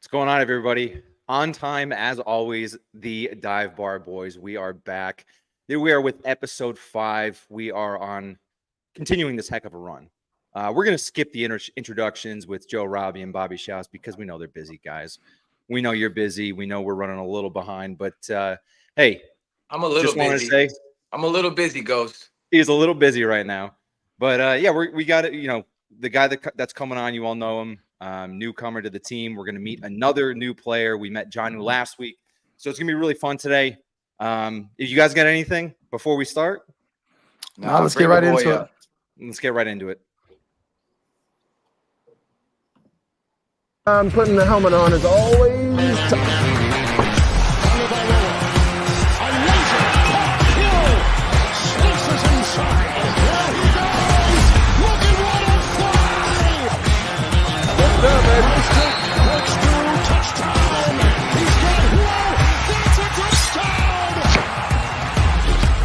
What's going on, everybody? On time, as always, the Dive Bar Boys. We are back. Here we are with episode 5. We are on continuing this heck of a run. We're going to skip the introductions with Joe Robbie and Bobby Schaus because we know they're busy, guys. We know you're busy. We know we're running a little behind. But, hey, I'm a little just wanted to busy. say I'm a little busy, Ghost. he's a little busy right now. But, yeah, we got it. The guy that's coming on, you all know him. Newcomer to the team. We're going to meet another new player. We met John last week. So it's going to be really fun today. If you guys got anything before we start? No, let's get right into it. Let's get right into it. I'm putting the helmet on as always.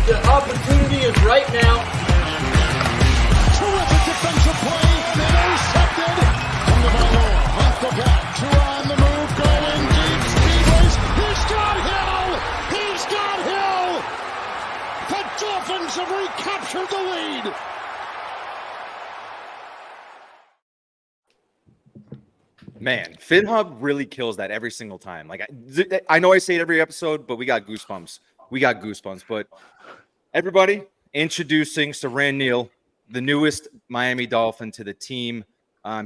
The opportunity is right now. Terrific defensive play. Intercepted. From the Valor. Off the back. Siran the move. Going deep. Speed race. He's got Hill. He's got Hill. The Dolphins have recaptured the lead. Man, FinHub really kills that every single time. Like I know I say it every episode, but we got goosebumps. But everybody, introducing Siran Neal, the newest Miami Dolphin to the team.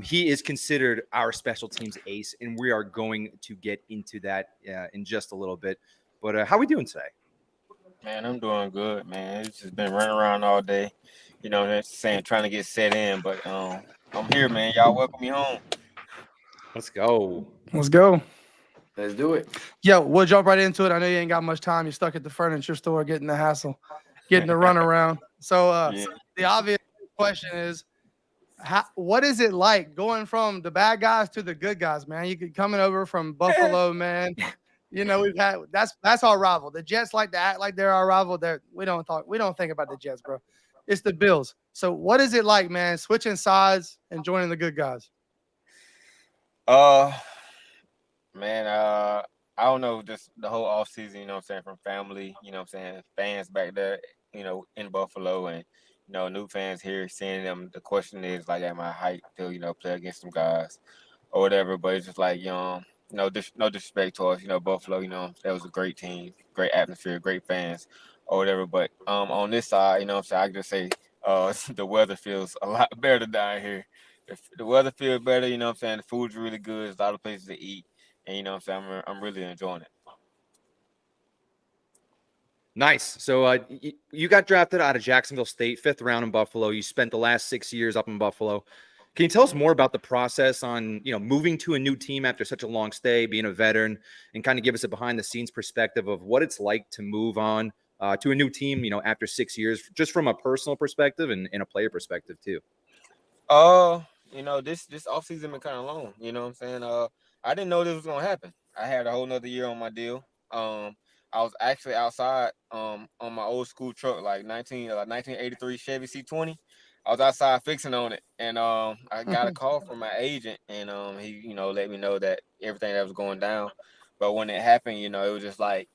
He is considered our special teams ace, and we are going to get into that in just a little bit. But how are we doing today? Man, I'm doing good, man. It's just been running around all day, trying to get set in. But I'm here, man. Y'all welcome me home. Let's go. Let's go. Let's do it. Yo, we'll jump right into it. I know you ain't got much time. You're stuck at the furniture store getting the hassle, getting the run around. So The obvious question is, what is it like going from the bad guys to the good guys, man? You could coming over from Buffalo, man. We've had that's our rival. The Jets like to act like they're our rival. We don't think about the Jets, bro. It's the Bills. So what is it like, man, switching sides and joining the good guys? Man, I don't know, just the whole off season, from family, fans back there, in Buffalo and, new fans here, seeing them. The question is like, am I hyped to, play against some guys or whatever? But it's just like, no disrespect to us, Buffalo, that was a great team, great atmosphere, great fans or whatever. But on this side, I can just say the weather feels a lot better down here. The weather feels better, the food's really good. There's a lot of places to eat. And, I'm really enjoying it. Nice. So you got drafted out of Jacksonville State, 5th round in Buffalo. You spent the last 6 years up in Buffalo. Can you tell us more about the process on, moving to a new team after such a long stay, being a veteran, and kind of give us a behind-the-scenes perspective of what it's like to move on to a new team, after 6 years, just from a personal perspective and a player perspective too? This offseason been kind of long, I didn't know this was gonna happen. I had a whole nother year on my deal. I was actually outside on my old school truck, like 1983 Chevy C20. I was outside fixing on it, and I got a call from my agent, and he let me know that everything that was going down. But when it happened, it was just like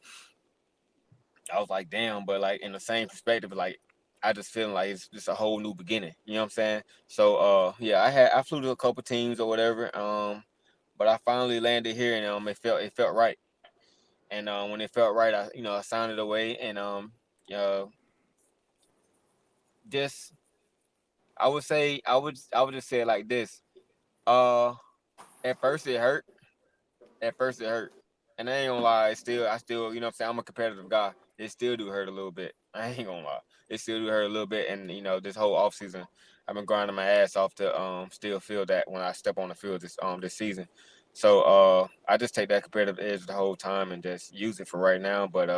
I was like, damn. But like in the same perspective, like I just feeling like it's just a whole new beginning. You know what I'm saying? So I flew to a couple teams or whatever. But I finally landed here, and it felt right. And when it felt right, I signed it away, and just I would just say it like this. At first it hurt. And I ain't gonna lie, I still, I'm a competitive guy. It still do hurt a little bit. I ain't gonna lie. It still do hurt a little bit. And, this whole offseason, I've been grinding my ass off to still feel that when I step on the field this season. So I just take that competitive edge the whole time and just use it for right now. But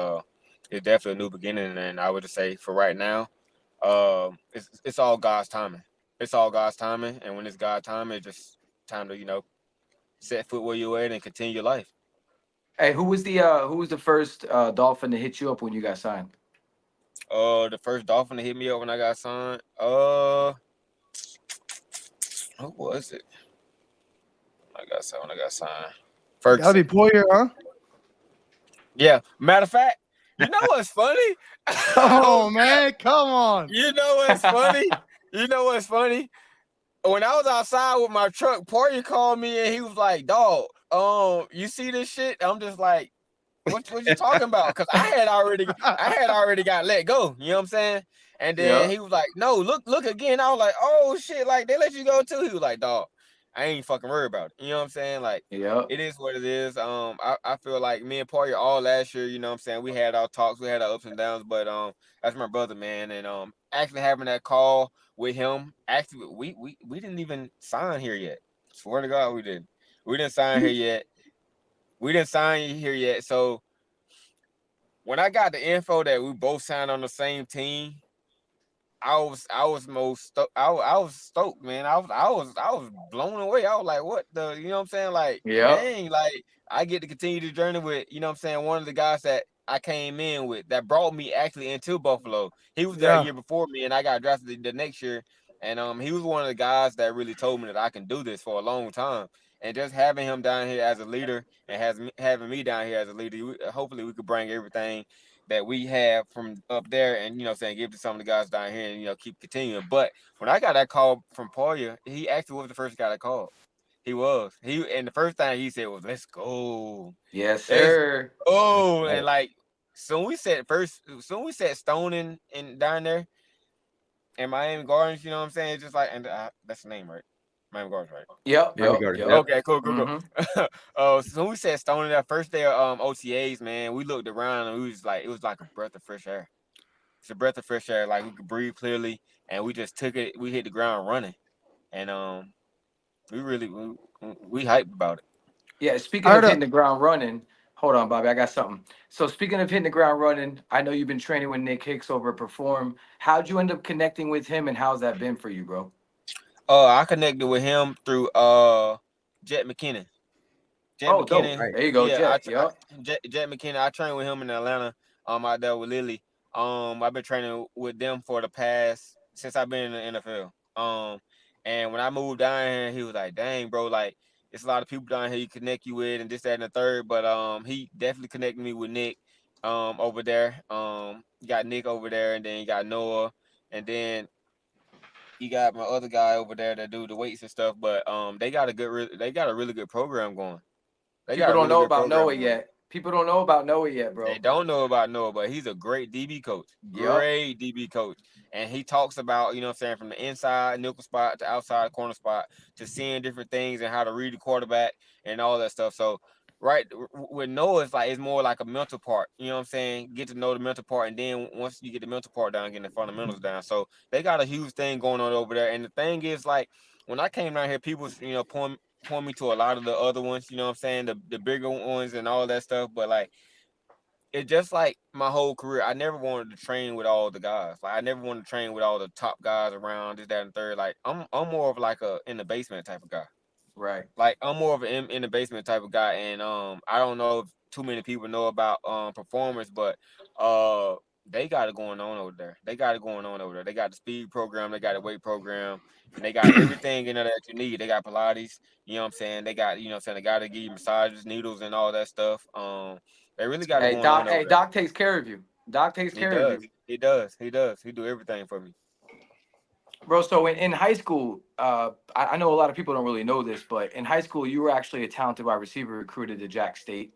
it's definitely a new beginning. And I would just say for right now, it's all God's timing. It's all God's timing. And when it's God's timing, it's just time to, set foot where you're at and continue your life. Hey, who was the first Dolphin to hit you up when you got signed? The first Dolphin to hit me up when I got signed. Who was it? When I got signed. Gotta Ferguson. be Poyer, huh? Yeah. Matter of fact, you know what's funny? Come on, man. Come on. You know what's funny? You know what's funny? When I was outside with my truck, Poyer called me and he was like, "Dog, you see this shit?" I'm just like, what you talking about? Because I had already got let go. You know what I'm saying? And then he was like, "No, look again." I was like, "Oh shit, like they let you go too." He was like, "Dog, I ain't fucking worried about it." You know what I'm saying? Like, it is what it is. I feel like me and Poyer all last year, you know what I'm saying, we had our talks, we had our ups and downs, but that's my brother, man. And actually having that call with him, actually we didn't even sign here yet. Swear to God, we didn't. We didn't sign here yet. We didn't sign here yet. So when I got the info that we both signed on the same team, I was stoked, man. I was blown away. I was like, what the, you know what I'm saying? Like, dang, like I get to continue the journey with, you know what I'm saying, one of the guys that I came in with that brought me actually into Buffalo. He was there a year before me and I got drafted the next year. And he was one of the guys that really told me that I can do this for a long time. And just having him down here as a leader and having me down here as a leader, hopefully we could bring everything that we have from up there and, you know, saying give to some of the guys down here and, you know, keep continuing. But when I got that call from Poyer, he actually was the first guy that called. He was. And the first thing he said was, "Let's go." Yes, sir. Oh, and like soon we set Stone in down there in Miami Gardens, you know what I'm saying? It's just like, and that's the name, right? Miami Gardens, right? Yep. Okay, cool. So we said Stone in that first day of OTAs, man. We looked around and we was like, it was like a breath of fresh air. It's a breath of fresh air, like we could breathe clearly, and we just took it. We hit the ground running, and we hyped about it. Yeah, speaking of hitting the ground running, hold on, Bobby, I got something. So speaking of hitting the ground running, I know you've been training with Nick Hicks over at Perform. How'd you end up connecting with him, and how's that been for you, bro? I connected with him through Jet McKinnon. Dope. There you go, yeah, Jet. Jet McKinnon. I trained with him in Atlanta. Out there with Lily. I've been training with them for the past since I've been in the NFL. And when I moved down here, he was like, "Dang, bro, like it's a lot of people down here you connect you with, and this, that, and the third." But he definitely connected me with Nick. Over there. You got Nick over there, and then you got Noah, and then you got my other guy over there that do the weights and stuff. But they got a really good program going. People don't know about Noah yet. People don't know about Noah yet, bro. They don't know about Noah, but he's a great DB coach. Great DB coach. And he talks about, you know what I'm saying, from the inside nickel spot to outside corner spot to seeing different things and how to read the quarterback and all that stuff. So right with Noah, it's more like a mental part. You know what I'm saying? Get to know the mental part, and then once you get the mental part down, getting the fundamentals down. So they got a huge thing going on over there. And the thing is, like, when I came down here, people, you know, point me to a lot of the other ones, you know what I'm saying, the bigger ones and all that stuff. But like, it's just like my whole career, I never wanted to train with all the guys. Like, I never wanted to train with all the top guys around, this, that, and third. Like, I'm more of like a in the basement type of guy. Right. Like, I'm more of an in the basement type of guy. And I don't know if too many people know about performance, but they got it going on over there. They got the speed program, they got a weight program, and they got everything in there that you need. They got Pilates, you know what I'm saying? They got, you know what I'm saying, they got to give you massages, needles, and all that stuff. They really got it going on over there. Doc takes care of you. Doc takes care of you. He does. He do everything for me. Bro, so in high school, I know a lot of people don't really know this, but in high school, you were actually a talented wide receiver recruited to Jack State.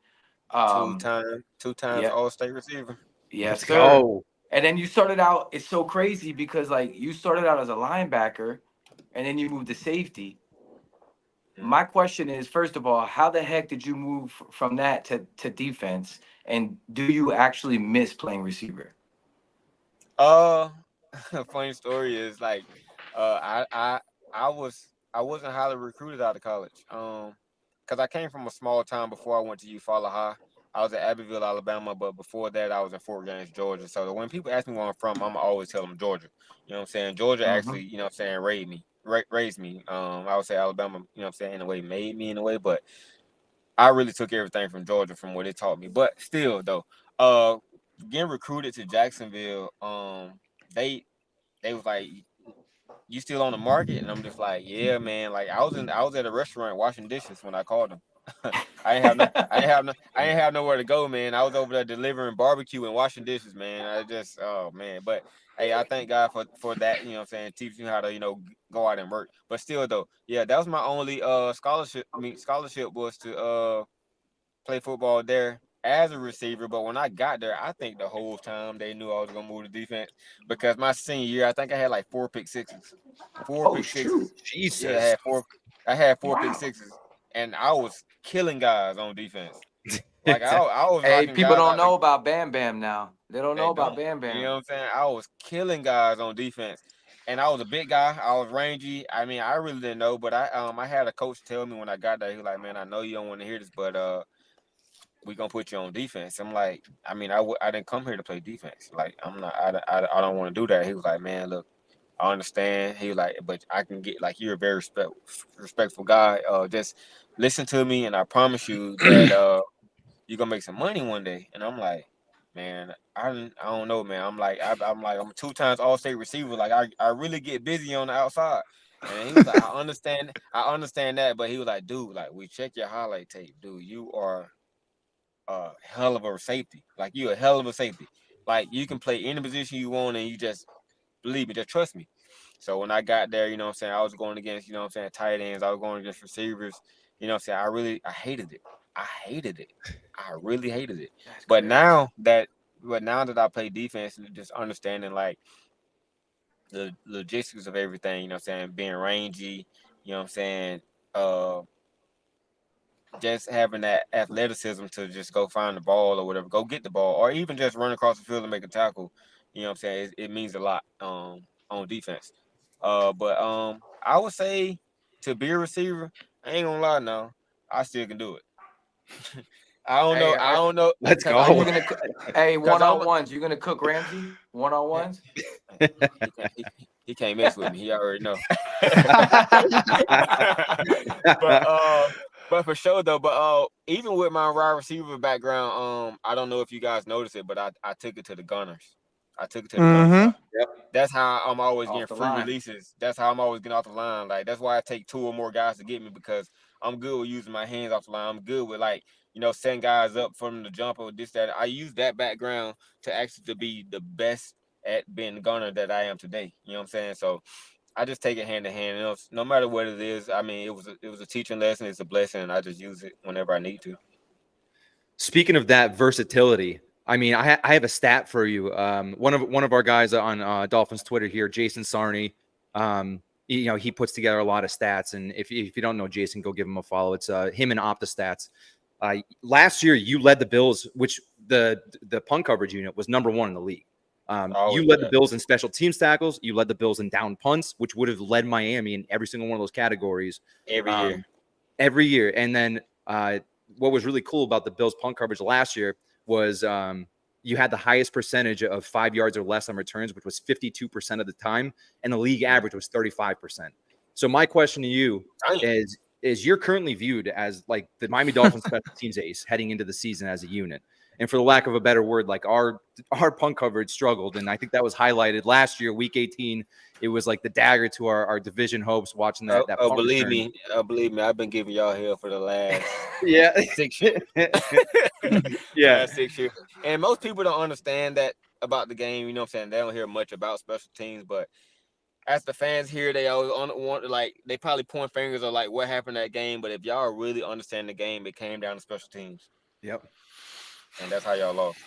Two times All-State receiver. Yes, sir. Go. And then you started out, it's so crazy because, like, you started out as a linebacker, and then you moved to safety. My question is, first of all, how the heck did you move from that to defense? And do you actually miss playing receiver? Funny story is, like, I wasn't highly recruited out of college. Because I came from a small town before I went to Eufaula High. I was at Abbeville, Alabama, but before that, I was in Fort Gaines, Georgia. So when people ask me where I'm from, I'm always tell them Georgia. You know what I'm saying? Georgia actually, you know what I'm saying, raised me. I would say Alabama, you know what I'm saying, in a way, made me in a way, but I really took everything from Georgia from what it taught me. But still, though, getting recruited to Jacksonville, they was like, "You still on the market?" And I'm just like, "Yeah, man." Like, I was at a restaurant washing dishes when I called them. I ain't have nowhere to go, man. I was over there delivering barbecue and washing dishes, man. Oh man. But hey, I thank God for that, you know what I'm saying, teaching me how to, go out and work. But still though, yeah, that was my only scholarship. Scholarship was to play football there as a receiver. But when I got there, I think the whole time they knew I was gonna move to defense, because my senior year, I think I had like 4 pick sixes. Oh shoot. Jesus. Yeah, I had four pick sixes, and I was killing guys on defense. Like I was Hey, knocking people guys don't out. know about Bam Bam now. They don't They know about don't. Bam Bam. You know what I'm saying? I was killing guys on defense, and I was a big guy. I was rangy. I mean, I really didn't know, but I had a coach tell me when I got there. He was like, "Man, I know you don't want to hear this, but we gonna put you on defense." I'm like, I mean, I didn't come here to play defense. Like, I'm not. I don't want to do that. He was like, "Man, look, I understand." He was like, "But I can get, like, you're a very respectful guy. Just listen to me, and I promise you that you're gonna make some money one day." And I'm like, "Man, I don't know, man." I'm a 2 times All-State receiver. Like, I really get busy on the outside. And he was like, I understand that, but he was like, "Dude, like, we check your highlight tape, dude. You are a hell of a safety. Like, you a hell of a safety. Like, you can play any position you want, and you just believe me, just trust me." So when I got there, you know what I'm saying, I was going against, you know what I'm saying, tight ends. I was going against receivers. You know what I'm saying? I hated it. I really hated it. But now that I play defense and just understanding, like, the logistics of everything, you know what I'm saying, being rangy, you know what I'm saying, just having that athleticism to just go find the ball or whatever, go get the ball, or even just run across the field and make a tackle, you know what I'm saying, it means a lot on defense. But I would say, to be a receiver, I ain't gonna lie now, I still can do it. I don't know. Let's go. Are you gonna hey, 'Cause one-on-ones? You gonna cook Ramsey? One-on-ones? He can't mess with me. He already know. But for sure though. But even with my wide receiver background, I don't know if you guys noticed it, but I took it to the Gunners. I took it to the Gunners. Yep. That's how I'm always Off getting the free line. releases. That's how I'm always getting off the line. Like, that's why I take 2 or more guys to get me, because I'm good with using my hands off the line. I'm good with, like, setting guys up for them to jump or this, that. I use that background to actually to be the best at being the gunner that I am today. You know what I'm saying? So I just take it hand in hand. No matter what it is. I mean, it was a teaching lesson. It's a blessing, and I just use it whenever I need to. Speaking of that versatility, I mean, I have a stat for you. One of our guys on Dolphins Twitter here, Jason Sarney, he puts together a lot of stats. And if you don't know Jason, go give him a follow. It's him and OptaStats. Last year, you led the Bills, which the punt coverage unit was number 1 in the league. You led the Bills in special teams tackles. You led the Bills in down punts, which would have led Miami in every single one of those categories every year. And then what was really cool about the Bills punt coverage last year was you had the highest percentage of 5 yards or less on returns, which was 52% of the time, and the league average was 35%. So my question to you is you're currently viewed as, like, the Miami Dolphins special teams ace heading into the season as a unit. And for the lack of a better word, like, our punt coverage struggled. And I think that was highlighted last year, week 18. It was like the dagger to our division hopes watching that. Believe me, I've been giving y'all hell for the last 6 years. Last 6 years. And most people don't understand that about the game. You know what I'm saying? They don't hear much about special teams, but as the fans here, they always want, like, they probably point fingers of, like, what happened in that game. But if y'all really understand the game, it came down to special teams. Yep. And that's how y'all lost.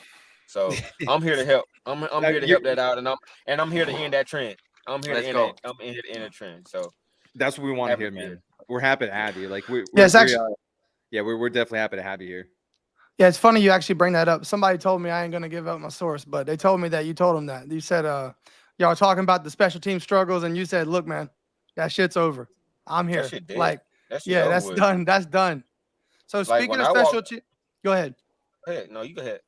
So I'm here to help. I'm here to help that out, and I'm here to end that trend. I'm here to end a trend. So that's what we want to hear, man. We're happy to have you. Like, we're definitely happy to have you here. Yeah, it's funny you actually bring that up. Somebody told me, I ain't gonna give up my source, but they told me that you told them that. You said y'all were talking about the special team struggles, and you said, "Look, man, that shit's over. I'm here." Like, that's done. That's done. So speaking of special teams, go ahead. No, you go ahead.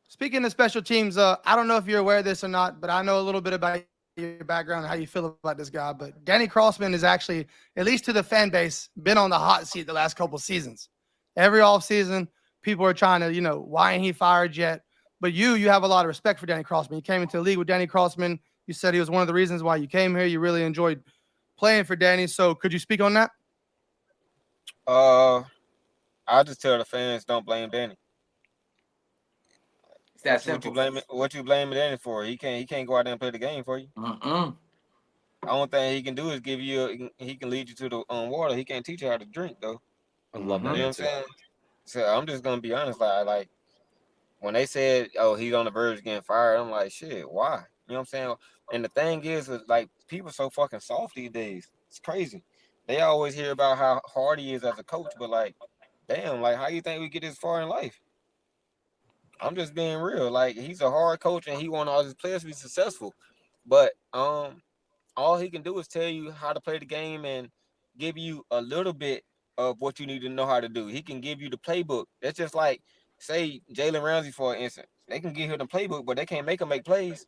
Speaking of special teams, I don't know if you're aware of this or not, but I know a little bit about your background and how you feel about this guy. But Danny Crossman is actually, at least to the fan base, been on the hot seat the last couple of seasons. Every offseason, people are trying to, why ain't he fired yet? But you have a lot of respect for Danny Crossman. You came into the league with Danny Crossman. You said he was one of the reasons why you came here. You really enjoyed playing for Danny. So could you speak on that? I just tell the fans, don't blame Danny. It's that simple. What you blaming Danny for? He can't go out there and play the game for you. Only thing he can do is give you. He can lead you to the water. He can't teach you how to drink though. I love that You know what I'm answer. saying? So I'm just gonna be honest. Like when they said, "Oh, he's on the verge of getting fired," I'm like, "Shit, why?" You know what I'm saying? And the thing is like people are so fucking soft these days. It's crazy. They always hear about how hard he is as a coach, but like, damn, like how you think we get this far in life? I'm just being real. Like he's a hard coach and he want all his players to be successful, but all he can do is tell you how to play the game and give you a little bit of what you need to know how to do. He can give you the playbook. That's just like, say, Jalen Ramsey, for instance. They can give him the playbook, but they can't make him make plays.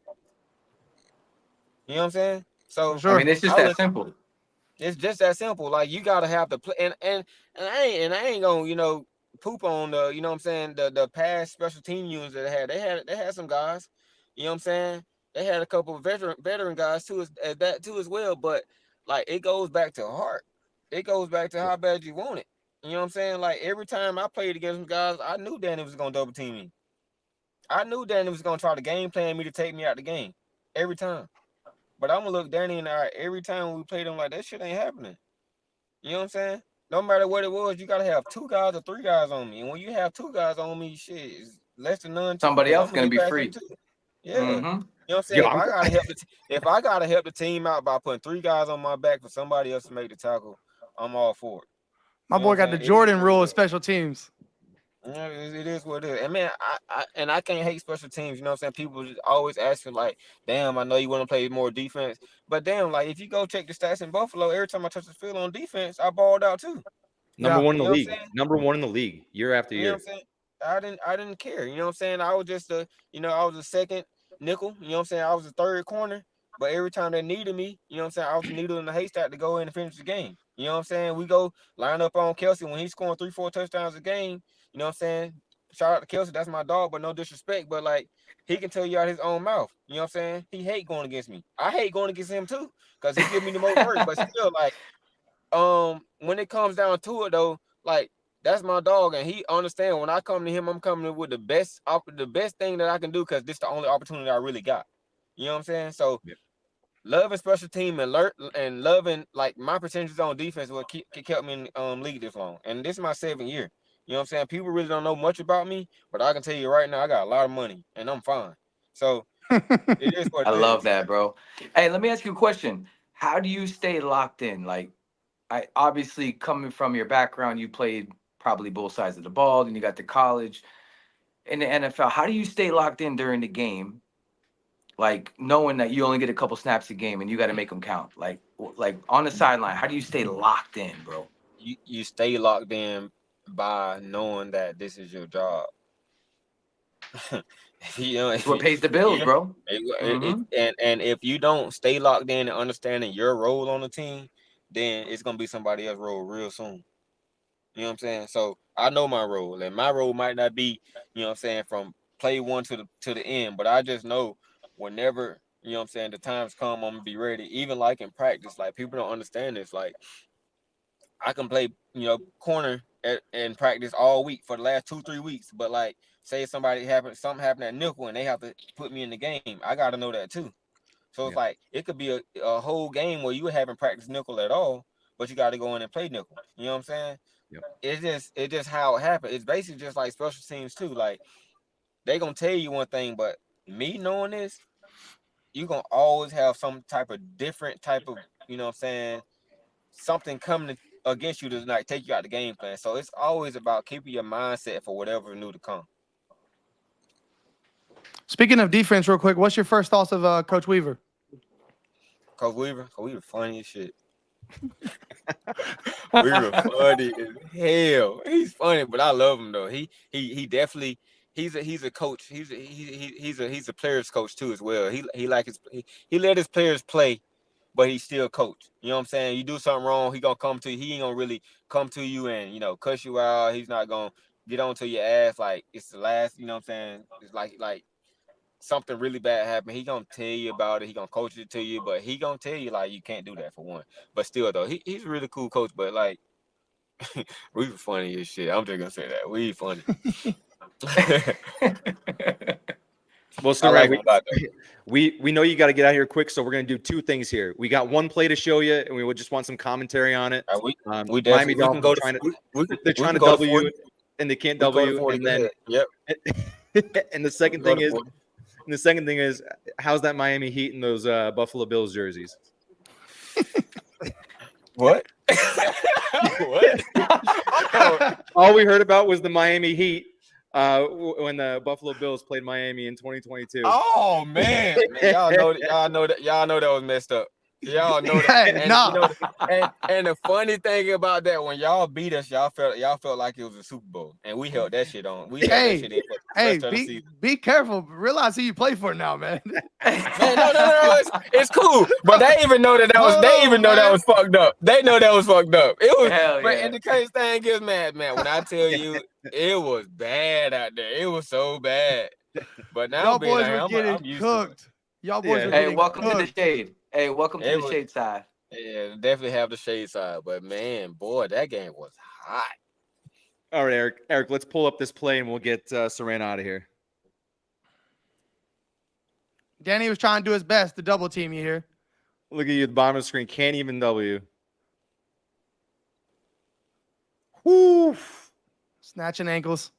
You know what I'm saying? So, For sure. I mean, it's just that simple. It's just that simple. Like you gotta have the play, and I ain't gonna poop on the what I'm saying the past special team units that they had some guys. You know what I'm saying? They had a couple of veteran guys too as well. But like it goes back to heart. It goes back to how bad you want it. You know what I'm saying? Like every time I played against some guys, I knew Danny was gonna double team me. I knew Danny was gonna try to game plan me to take me out the game every time. But I'm gonna look Danny in the eye every time we played him like that shit ain't happening. You know what I'm saying? No matter what it was, you gotta have 2 guys or 3 guys on me. And when you have 2 guys on me, shit is less than none. Somebody else gonna be free. Yeah. You know what I'm saying? If I gotta help the team out by putting 3 guys on my back for somebody else to make the tackle, I'm all for it. My boy got the Jordan rule of special teams. Yeah, it is what it is. And man, I can't hate special teams. You know what I'm saying? People just always asking like, damn, I know you want to play more defense. But damn, like if you go check the stats in Buffalo, every time I touch the field on defense, I balled out too. Number one in the league. Number one in the league year after year. You know what I'm saying? I didn't care. You know what I'm saying? I was just I was a second nickel. You know what I'm saying? I was a third corner. But every time they needed me, you know what I'm saying? I was a needle in the haystack to go in and finish the game. You know what I'm saying? We go line up on Kelsey when he's scoring 3-4 touchdowns a game. You know what I'm saying? Shout out to Kelsey. That's my dog, but no disrespect. But like, he can tell you out his own mouth. You know what I'm saying? He hate going against me. I hate going against him too, because he give me the most work. But still, like, when it comes down to it though, like that's my dog, and he understand when I come to him, I'm coming with the best thing that I can do, because this is the only opportunity I really got. You know what I'm saying? So loving special team and loving like my percentages on defense what kept me in league this long. And this is my 7th year. You know what I'm saying? People really don't know much about me, but I can tell you right now, I got a lot of money and I'm fine. So it is what it is. I love that, bro. Hey, let me ask you a question. How do you stay locked in? Like, I obviously coming from your background, you played probably both sides of the ball, then you got to college. In the NFL, how do you stay locked in during the game? Like knowing that you only get a couple snaps a game and you got to make them count. Like on the sideline, how do you stay locked in, bro? You stay locked in by knowing that this is your job. It's what pays the bills, bro. And if you don't stay locked in and understanding your role on the team, then it's gonna be somebody else's role real soon. You know what I'm saying? So I know my role, and my role might not be, you know what I'm saying, from play one to the end, but I just know whenever, you know what I'm saying, the times come, I'm gonna be ready. Even like in practice, like people don't understand this. Like I can play, corner in practice all week for the last 2-3 weeks, but like say something happened at nickel and they have to put me in the game, I gotta know that too. So it's like it could be a whole game where you haven't practiced nickel at all, but you got to go in and play nickel. You know what I'm saying? Yep. It's just how it happened. It's basically just like special teams too. Like they gonna tell you one thing, but me knowing this, you gonna always have some type of different type of, you know what I'm saying, something coming against you to like take you out the game plan. So it's always about keeping your mindset for whatever new to come. Speaking of defense, real quick, what's your first thoughts of Coach Weaver? Coach Weaver funny as shit. Weaver funny as hell. He's funny, but I love him though. He definitely he's a coach. He's a players coach too as well. He let his players play, but he still coach. You know what I'm saying? You do something wrong, he gonna come to you. He ain't gonna really come to you and cuss you out. He's not gonna get onto your ass like it's the last. You know what I'm saying? It's like something really bad happened. He gonna tell you about it. He gonna coach it to you, but he gonna tell you like you can't do that for one. But still though, he's a really cool coach. But like we funny as shit. I'm just gonna say that we funny. Well, I so like we, him about that. we know you got to get out of here quick, so we're gonna do two things here. We got one play to show you, and we would just want some commentary on it. We Miami definitely we can Dolphins go to trying to we they're trying can to go to double 40. you, and they can't We double go to you. 40. And Go then ahead. Yep. and the second Go thing to is 40. and the second thing is how's that Miami Heat in those Buffalo Bills jerseys? What? What? All we heard about was the Miami Heat when the Buffalo Bills played Miami in 2022. Oh man, y'all know that was messed up. Y'all know that. Hey, And, nah. you know, and the funny thing about that, when y'all beat us, y'all felt like it was a Super Bowl, and we held that shit on. We held that shit in for the Hey, rest of the season. be careful. Realize who you play for now, man. Man, no, it's cool. But they even know that was. They even know that was fucked up. They know that was fucked up. It was. Hell But yeah. and the crazy thing is, man, when I tell you, it was bad out there. It was so bad. But now Y'all being boys out were here, getting I'm used to it. cooked. Y'all boys Yeah. were Hey, getting welcome to the cooked. shade. Hey, welcome to It the was- shade side. Yeah, definitely have the shade side. But man, boy, that game was hot. All right, Eric. Eric, let's pull up this play and we'll get Siran out of here. Danny was trying to do his best to double team you here. Look at you at the bottom of the screen. Can't even W. Woo! Snatching ankles.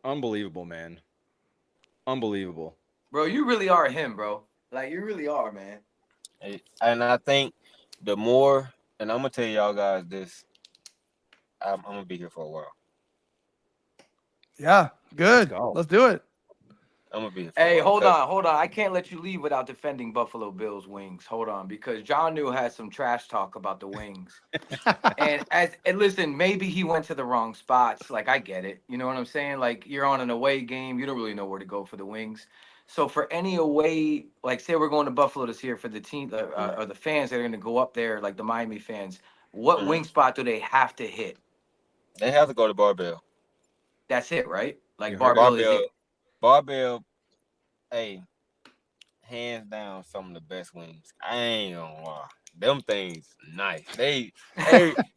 Unbelievable, man. Unbelievable. Bro, you really are him, bro. Like, you really are, man. And I think the more, and I'm gonna tell y'all guys this, I'm gonna be here for a while. Yeah, good. go. Let's do it. I'm gonna be here for a Hey, while. hold on. I can't let you leave without defending Buffalo Bills wings. Hold on, because John New has some trash talk about the wings. and listen, maybe he went to the wrong spots. Like, I get it. You know what I'm saying? Like, you're on an away game. You don't really know where to go for the wings. So for any away, like say we're going to Buffalo this year for the team or the fans that are going to go up there, like the Miami fans, what Mhm. wing spot do they have to hit? They have to go to Barbell. That's it, right? Like You heard Barbell is it. Barbell, hey, hands down, some of the best wings. I ain't gonna lie. Them things nice. Hey,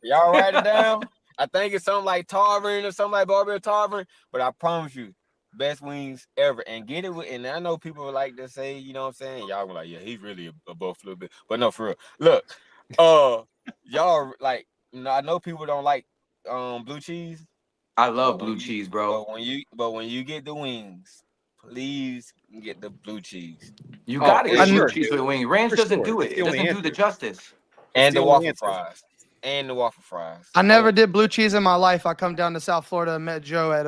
y'all write it down. I think it's something like Tarvin or something like Barbell Tarvin, but I promise you, best wings ever. And get it with, and I know people like to say, you know what I'm saying? Y'all were like, yeah, he's really a Buffalo bit. But no, for real. Look, y'all like, you know, I know people don't like blue cheese. I love But blue when cheese, bro. But when you get the wings, please get the blue cheese. You Oh, gotta for get blue sure. cheese with wings. Ranch For doesn't sure. do it. It's It the only doesn't do the answer. justice. And the the only waffle answer. fries. And the waffle fries. I never Oh, did blue cheese in my life. I come down to South Florida and met Joe at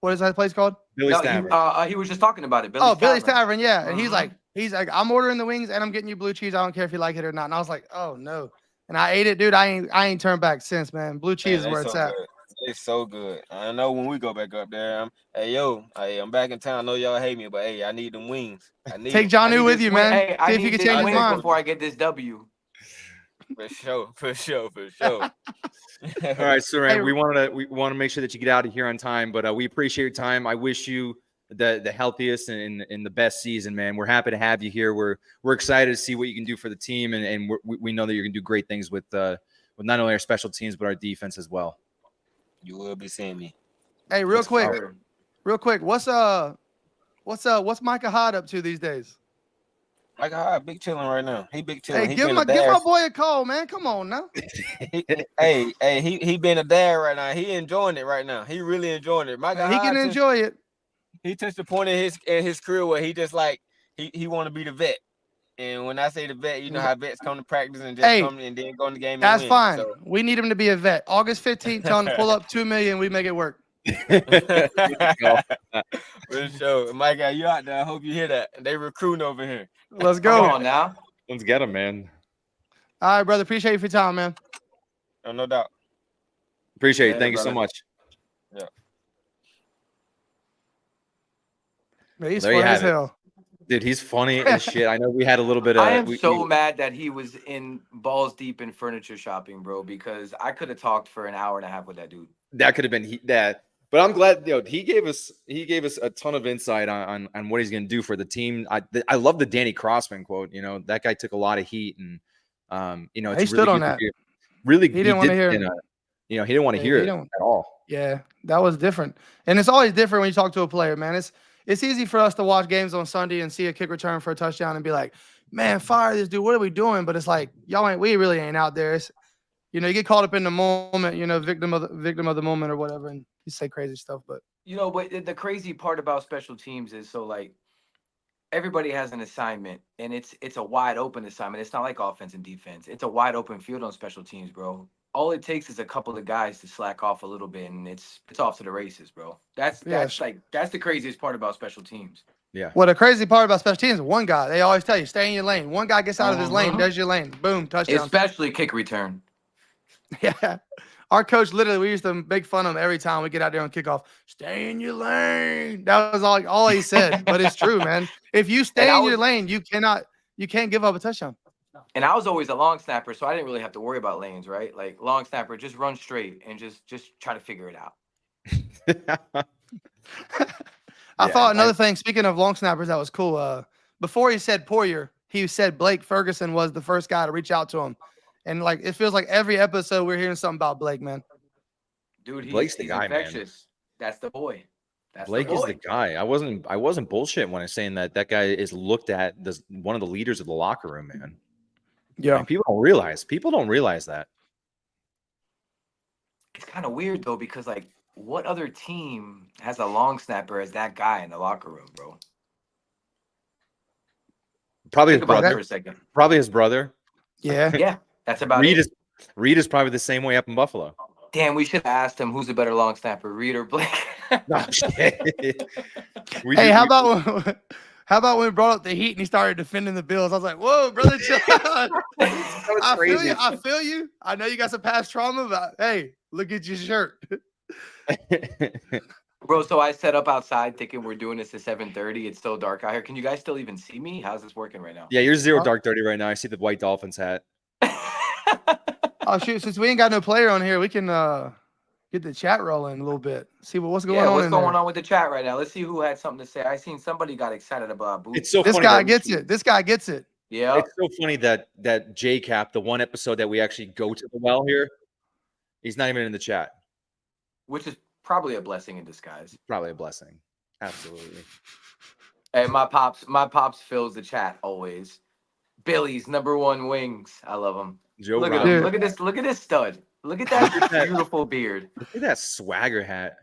what is that place called? Billy's No, Tavern. he was just talking about it. Billy's Oh, Billy's Tavern, yeah. And Mhm. he's like, I'm ordering the wings and I'm getting you blue cheese. I don't care if you like it or not. And I was like, oh no. And I ate it, dude. I ain't turned back since, man. Blue cheese is man, where it's it's so at. good. It's so good. I know when we go back up there, I'm back in town. I know y'all hate me, but hey, I need them wings. I need Take them. John I New need with this you, wing- man. Hey, I See if need you can this change his wings mind. before I get this W. For sure. All right, Siran, Hey, we want to make sure that you get out of here on time, but we appreciate your time. I wish you the healthiest and the best season, man. We're happy to have you here. We're excited to see what you can do for the team, and we know that you're gonna do great things with not only our special teams but our defense as well. You will be seeing me. Hey, real Yes, quick, sir. what's Micah Hyde up to these days? Like big chilling right now. He big chilling. Hey, He give been a my dad. boy a call, man. Come on now. He been a dad right now. He enjoying it right now. He really enjoying it. My He can God, enjoy it. he touched the point in his career where he just like he want to be the vet. And when I say the vet, you know how vets come to practice and just Hey, come and then go in the game. That's and win. fine. So, We need him to be a vet. August 15th, tell him to pull up 2 million. We make it work. for sure. My God, you out there. I hope you hear that. They recruiting over here. Let's Come go. on now. Let's get him, man. All right, brother. Appreciate you for your time, man. No doubt. Appreciate it. Yeah, Thank you so brother. much. Man, he's There you funny as have it. hell. Dude, he's funny as shit. I know we had a little bit of. I am so mad that he was in balls deep in furniture shopping, bro, because I could have talked for an hour and a half with that dude. That could have been that. But I'm glad, he gave us a ton of insight on what he's going to do for the team. I love the Danny Crossman quote. That guy took a lot of heat, and He it's stood really on good that. to hear. Really, He didn't want to hear. he didn't want to hear He it don't. at all. Yeah, that was different, and it's always different when you talk to a player, man. It's easy for us to watch games on Sunday and see a kick return for a touchdown and be like, man, fire this dude. What are we doing? But it's like we really ain't out there. It's, you get caught up in the moment, victim of the moment or whatever, and you say crazy stuff. But But the crazy part about special teams is everybody has an assignment, and it's a wide open assignment. It's not like offense and defense. It's a wide open field on special teams, bro. All it takes is a couple of guys to slack off a little bit, and it's off to the races, bro. That's the craziest part about special teams. Yeah. Well, the crazy part about special teams, one guy, they always tell you, stay in your lane. One guy gets out of his lane, does your lane, boom, touchdown. Especially kick return. Yeah. Our coach, literally, we used to make fun of him every time we get out there on kickoff. Stay in your lane. That was all he said. But it's true, man. If you stay in your lane, you can't give up a touchdown. And I was always a long snapper, so I didn't really have to worry about lanes, right? Like long snapper, just run straight and just try to figure it out. I thought another thing, speaking of long snappers, that was cool. Before he said Poyer, he said Blake Ferguson was the first guy to reach out to him. And it feels like every episode we're hearing something about Blake, man. Dude, Blake's the guy, infectious. Man. That's the boy. Blake is the guy. I wasn't bullshit when I was saying that guy is looked at as one of the leaders of the locker room, man. Yeah. Like, people don't realize that. It's kind of weird though, because what other team has a long snapper as that guy in the locker room, bro? Probably Think his about brother. that for a second. Probably his brother. Yeah. Yeah, that's about Reed it. Reed is probably the same way up in Buffalo. Damn, we should have asked him who's a better long snapper, Reed or Blake. No, shit. How about when we brought up the Heat and he started defending the Bills? I was like, whoa, brother, chill out. I feel you. I know you got some past trauma, but hey, look at your shirt. Bro, so I set up outside thinking we're doing this at 7:30. It's still dark out here. Can you guys still even see me? How's this working right now? Yeah, you're zero dark 30 right now. I see the white Dolphins hat. Oh, shoot. Since we ain't got no player on here, we can get the chat rolling a little bit. See what's going on. What's going on with the chat right now? Let's see who had something to say. I seen somebody got excited about Boots. It's so this funny. Guy gets it. This guy gets it. Yeah. It's so funny that J-Cap, the one episode that we actually go to the well here, he's not even in the chat. Which is probably a blessing in disguise. Probably a blessing. Absolutely. Hey, my pops fills the chat always. Billy's #1 wings. I love him. Look at him. Look at this stud. Look at that beautiful beard. Look at that swagger hat.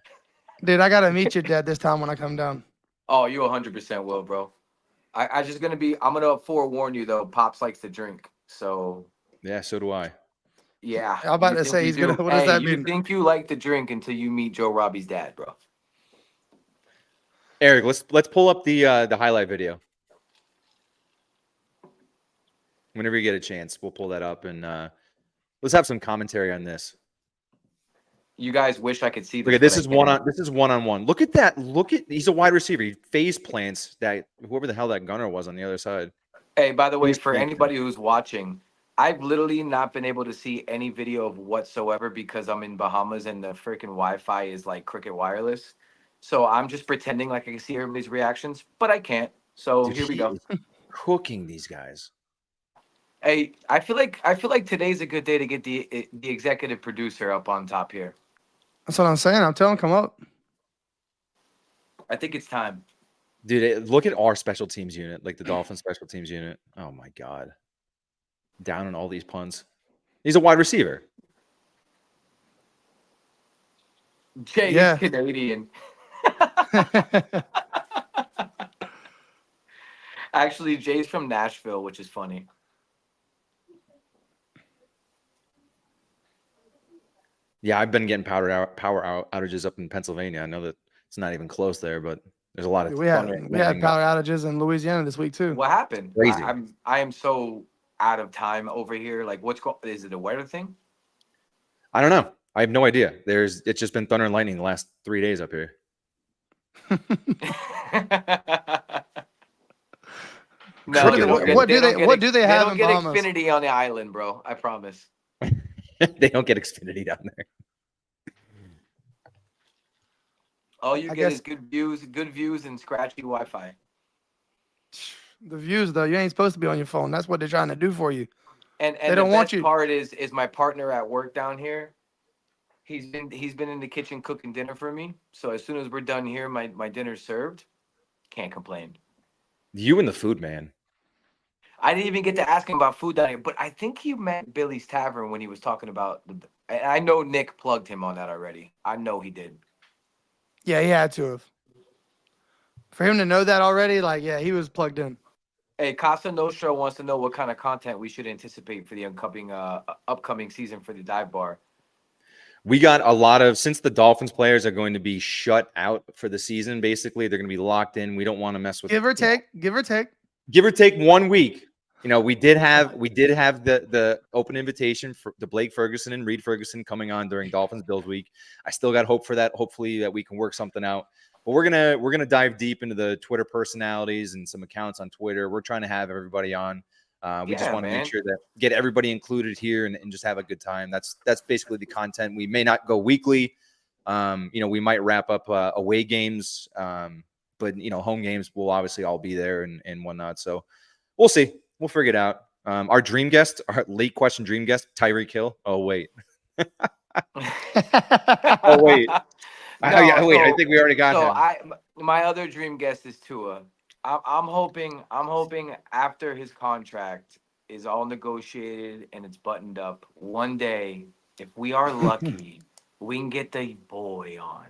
Dude, I gotta meet your dad this time when I come down. Oh, you 100% will, bro. I'm gonna forewarn you though. Pops likes to drink, so yeah, so do I. Yeah, I'm about to say he's gonna. What does that mean? You think you like to drink until you meet Joe Robbie's dad, bro? Eric, let's pull up the highlight video. Whenever you get a chance, we'll pull that up and let's have some commentary on this. You guys wish I could see this. Look at this is one-on-one. Look at that. He's a wide receiver. He phase plants that whoever the hell that gunner was on the other side. Hey, by the way, for anybody who's watching, I've literally not been able to see any video of whatsoever because I'm in Bahamas and the freaking Wi-Fi is like cricket wireless. So I'm just pretending like I can see everybody's reactions, but I can't. So Dude, here we go. Cooking these guys. Hey, I feel like today's a good day to get the executive producer up on top here. That's what I'm saying. I'm telling him, come up. I think it's time. Dude, look at our special teams unit, like the Dolphins special teams unit. Oh my God. Down on all these punts. He's a wide receiver. Jay's Yeah. Canadian. Actually, Jay's from Nashville, which is funny. Yeah, I've been getting power outages up in Pennsylvania. I know that it's not even close there, but there's a lot of we had power outages in Louisiana this week too. What happened? Crazy. I am so out of time over here. Like, is it a weather thing? I don't know. I have no idea. It's just been thunder and lightning the last 3 days up here. What do they have in Bahamas? They don't get Xfinity on the island, bro. I promise. They don't get Xfinity down there. All you get is good views, and scratchy Wi-Fi. The views, though, you ain't supposed to be on your phone. That's what they're trying to do for you. And They the don't want best you. part is my partner at work down here. He's been in the kitchen cooking dinner for me. So as soon as we're done here, my dinner's served. Can't complain. You and the food, man. I didn't even get to ask him about food down here, but I think he meant Billy's Tavern when he was talking about. I know Nick plugged him on that already. I know he did. Yeah, he had to have. For him to know that already, like, yeah, he was plugged in. Hey, Casa Nostra wants to know what kind of content we should anticipate for the upcoming season for the dive bar. We got a lot of, since the Dolphins players are going to be shut out for the season, basically, they're going to be locked in. We don't want to mess with Give or take. 1 week. We did have the open invitation for the Blake Ferguson and Reed Ferguson coming on during Dolphins Bills week. I still got hope for that. Hopefully that we can work something out. But we're gonna dive deep into the Twitter personalities and some accounts on Twitter. We're trying to have everybody on. We just want to make sure that get everybody included here and just have a good time. That's basically the content. We may not go weekly. We might wrap up away games, but home games will obviously all be there and whatnot. So we'll see. We'll figure it out. Our dream guest, our late question dream guest, Tyreek Hill. Oh wait. Oh wait. I think we already got him. My other dream guest is Tua. I'm hoping after his contract is all negotiated and it's buttoned up, one day, if we are lucky, we can get the boy on.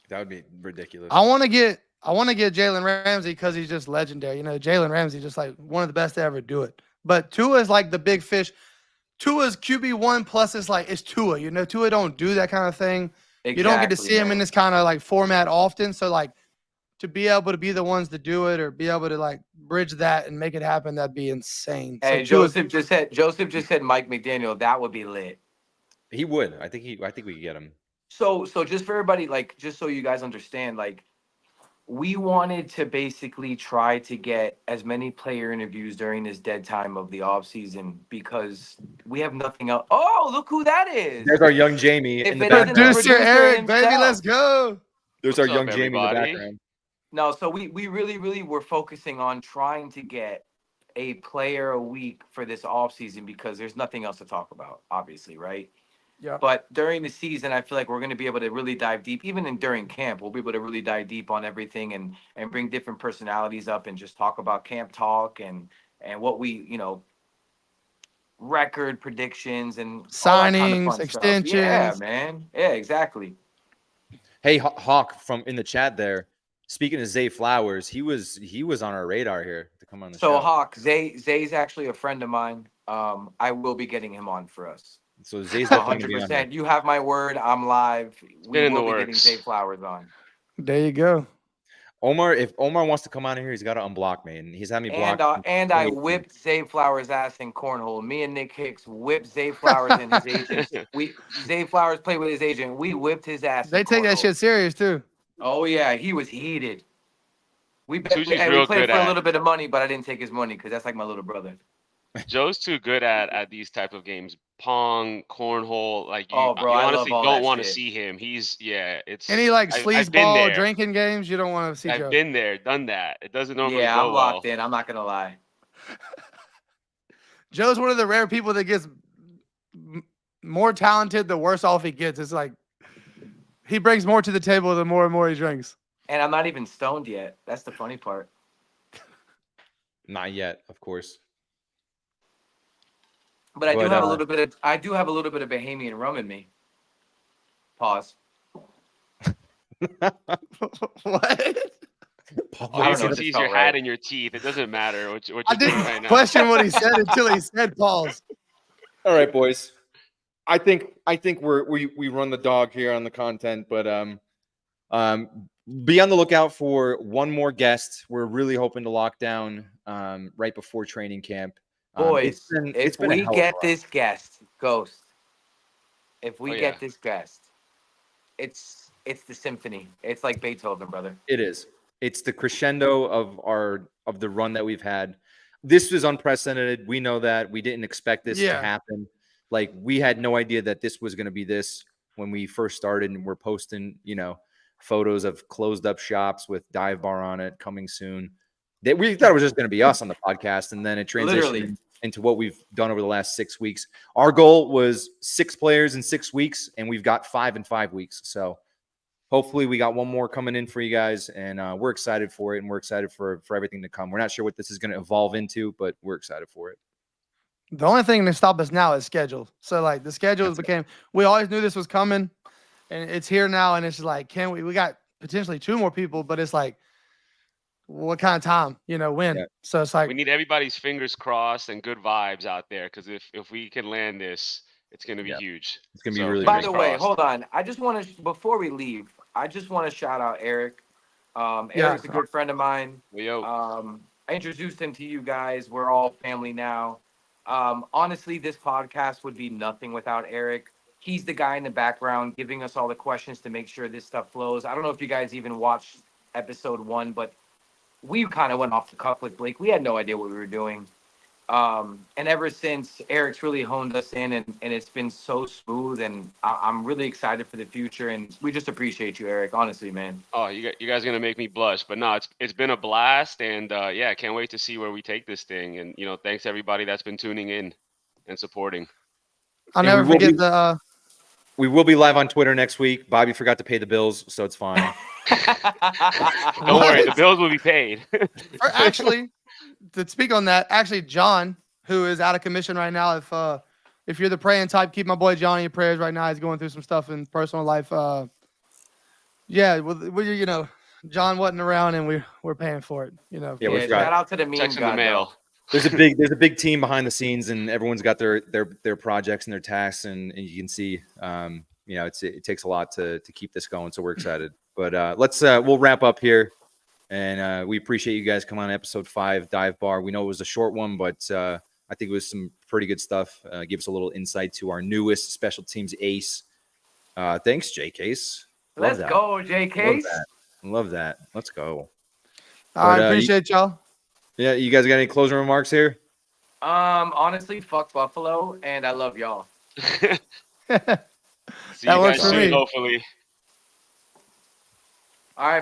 That would be ridiculous. I want to get Jalen Ramsey because he's just legendary. Jalen Ramsey just like one of the best to ever do it. But Tua is like the big fish. Tua's QB1 plus it's Tua. Tua don't do that kind of thing. Exactly, you don't get to see him in this kind of like format often. So like to be able to be the ones to do it or be able to like bridge that and make it happen, that'd be insane. Hey, so Joseph just said Mike McDaniel. That would be lit. He would. I think we could get him. So just for everybody, like, just so you guys understand, like, we wanted to basically try to get as many player interviews during this dead time of the offseason because we have nothing else. Oh, look who that is. There's our young Jamie in the background. Producer Eric, baby, let's go. There's our young Jamie in the background. No, so we really, really were focusing on trying to get a player a week for this offseason because there's nothing else to talk about, obviously, right? Yeah. But during the season, I feel like we're going to be able to really dive deep. Even during camp, we'll be able to really dive deep on everything and bring different personalities up and just talk about camp talk and what we, record predictions and signings, extensions. Yeah, man. Yeah, exactly. Hey, Hawk from in the chat there. Speaking of Zay Flowers, he was on our radar here to come on the show. So Hawk, Zay's actually a friend of mine. I will be getting him on for us. So Zay's 100%. You have my word. I'm live. We will be getting Zay Flowers on. There you go. Omar, if Omar wants to come on here, he's got to unblock me, and he's had me blocked. And I whipped Zay Flowers' ass in cornhole. Me and Nick Hicks whipped Zay Flowers and his agent. Zay Flowers played with his agent. We whipped his ass. They take that shit serious too. Oh yeah, he was heated. We played for a little bit of money, but I didn't take his money because that's like my little brother. Joe's too good at these type of games. Pong, cornhole, like you, bro, you honestly don't want to see him. It's any like sleazeball drinking games you don't want to see. I've been there, done that. It doesn't normally go I'm locked in. I'm not gonna lie. Joe's one of the rare people that gets more talented the worse off he gets. It's like he brings more to the table the more and more he drinks. And I'm not even stoned yet. That's the funny part. Not yet, of course. But I do have a little bit of Bahamian rum in me. Pause. What? All you see is your hat in your teeth. It doesn't matter what you're doing right now. Question what he said until he said pause. All right, boys. I think we run the dog here on the content, but be on the lookout for one more guest. We're really hoping to lock down right before training camp. Boys, if we get this guest, Ghost, if we get this guest, it's the symphony. It's like Beethoven, brother. It is. It's the crescendo of the run that we've had. This was unprecedented. We know that. We didn't expect this to happen. Like, we had no idea that this was going to be this when we first started, and we're posting, photos of closed up shops with dive bar on it coming soon. We thought it was just going to be us on the podcast, and then it transitioned. into what we've done over the last 6 weeks. Our goal was 6 players in 6 weeks, and we've got 5 in 5 weeks. So hopefully we got one more coming in for you guys, and we're excited for it, and we're excited for everything to come. We're not sure what this is going to evolve into, but we're excited for it. The only thing to stop us now is schedule. So like the schedules became, we always knew this was coming, and it's here now. And it's just like, we got potentially 2 more people, but it's like, what kind of time, when? Yeah. So it's like, We need everybody's fingers crossed and good vibes out there, because if we can land this, it's going to be huge. It's going to be really By great. the way, hold on. I just want to, before we leave, I just want to shout out Eric. Eric's a good friend of mine. I introduced him to you guys. We're all family now. Honestly, this podcast would be nothing without Eric. He's the guy in the background giving us all the questions to make sure this stuff flows. I don't know if you guys even watched episode 1, but we kind of went off the cuff with Blake. We had no idea what we were doing. And ever since, Eric's really honed us in, and it's been so smooth, and I'm really excited for the future, and we just appreciate you, Eric, honestly, man. Oh, you guys are going to make me blush, but no, it's been a blast, and yeah, can't wait to see where we take this thing. And, thanks everybody that's been tuning in and supporting. I'll never forget the... We will be live on Twitter next week. Bobby forgot to pay the bills, so it's fine. Don't worry, the bills will be paid. Actually, to speak on that, John, who is out of commission right now, if you're the praying type, keep my boy John in your prayers right now. He's going through some stuff in personal life. Yeah, well, John wasn't around, and we're paying for it. Yeah, shout out to the meme Checks in the mail. There's a big team behind the scenes, and everyone's got their projects and their tasks, and you can see, it takes a lot to keep this going. So we're excited. But we'll wrap up here, and we appreciate you guys coming on episode 5 Dive Bar. We know it was a short one, but I think it was some pretty good stuff. Give us a little insight to our newest special teams ace. Thanks, J Case. Let's go, J Case. Love that. Let's go. I appreciate y'all. Yeah, you guys got any closing remarks here? Honestly, fuck Buffalo, and I love y'all. See you guys soon, hopefully.